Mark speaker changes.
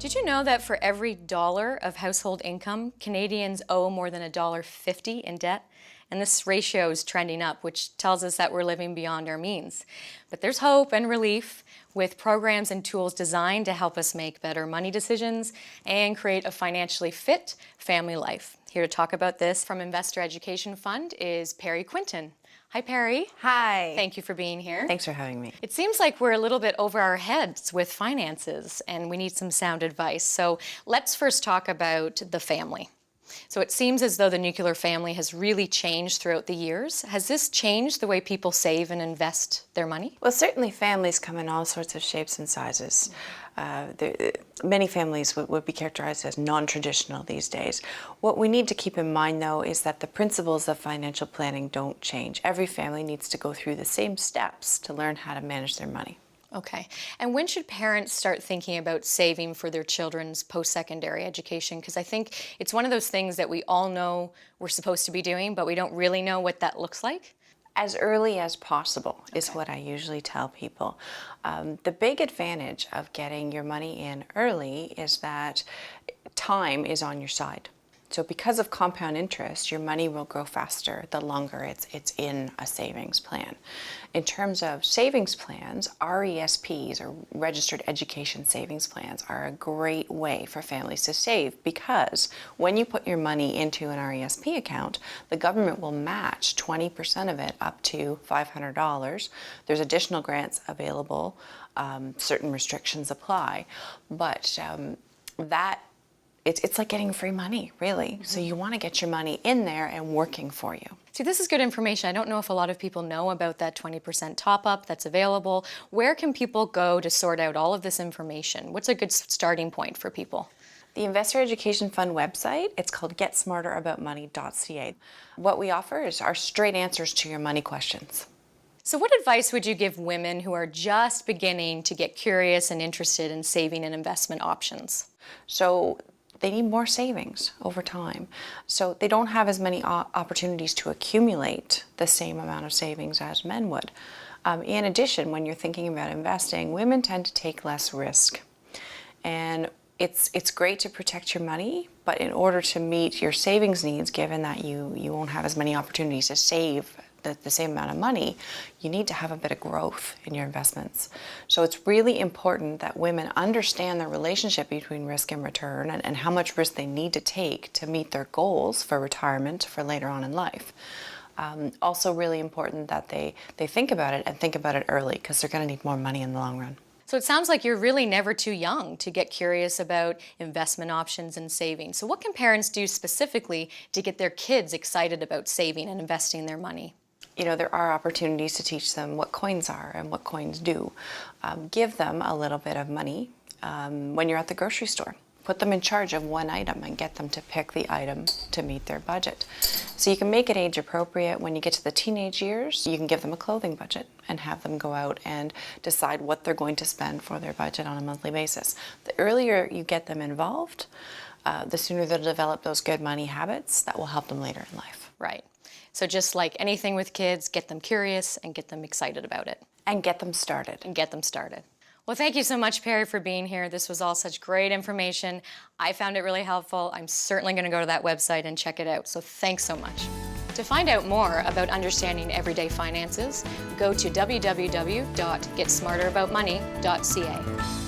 Speaker 1: Did you know that for every dollar of household income, Canadians owe more than $1.50 in debt? And this ratio is trending up, which tells us that we're living beyond our means. But there's hope and relief with programs and tools designed to help us make better money decisions and create a financially fit family life. Here to talk about this from Investor Education Fund is Perry Quinton. Hi, Perry.
Speaker 2: Hi.
Speaker 1: Thank you for being here.
Speaker 2: Thanks for having me.
Speaker 1: It seems like we're a little bit over our heads with finances and we need some sound advice. So let's first talk about the family. So it seems as though the nuclear family has really changed throughout the years. Has this changed the way people save and invest their money?
Speaker 2: Well, certainly families come in all sorts of shapes and sizes. Many families would be characterized as non-traditional these days. What we need to keep in mind, though, is that the principles of financial planning don't change. Every family needs to go through the same steps to learn how to manage their money.
Speaker 1: Okay. And when should parents start thinking about saving for their children's post-secondary education? Because I think it's one of those things that we all know we're supposed to be doing, but we don't really know what that looks like.
Speaker 2: As early as possible is what I usually tell people. The big advantage of getting your money in early is that time is on your side. So because of compound interest, your money will grow faster the longer it's in a savings plan. In terms of savings plans, RESPs, or Registered Education Savings Plans, are a great way for families to save because when you put your money into an RESP account, the government will match 20% of it up to $500. There's additional grants available, certain restrictions apply, but it's like getting free money, really. Mm-hmm. So you want to get your money in there and working for you.
Speaker 1: See, this is good information. I don't know if a lot of people know about that 20% top-up that's available. Where can people go to sort out all of this information? What's a good starting point for people?
Speaker 2: The Investor Education Fund website, it's called getsmarteraboutmoney.ca. What we offer is our straight answers to your money questions.
Speaker 1: So what advice would you give women who are just beginning to get curious and interested in saving and investment options?
Speaker 2: So they need more savings over time. So they don't have as many opportunities to accumulate the same amount of savings as men would. In addition, when you're thinking about investing, women tend to take less risk. And it's great to protect your money, but in order to meet your savings needs, given that you won't have as many opportunities to save the same amount of money, you need to have a bit of growth in your investments. So it's really important that women understand the relationship between risk and return and how much risk they need to take to meet their goals for retirement for later on in life. Also really important that they think about it and think about it early because they're going to need more money in the long run.
Speaker 1: So it sounds like you're really never too young to get curious about investment options and saving. So what can parents do specifically to get their kids excited about saving and investing their money?
Speaker 2: You know, there are opportunities to teach them what coins are and what coins do. Give them a little bit of money when you're at the grocery store. Put them in charge of one item and get them to pick the item to meet their budget. So you can make it age appropriate. When you get to the teenage years, you can give them a clothing budget and have them go out and decide what they're going to spend for their budget on a monthly basis. The earlier you get them involved, the sooner they'll develop those good money habits that will help them later in life.
Speaker 1: Right. So just like anything with kids, get them curious and get them excited about it.
Speaker 2: And get them started.
Speaker 1: And get them started. Well, thank you so much, Perry, for being here. This was all such great information. I found it really helpful. I'm certainly going to go to that website and check it out. So thanks so much. To find out more about understanding everyday finances, go to www.getsmarteraboutmoney.ca.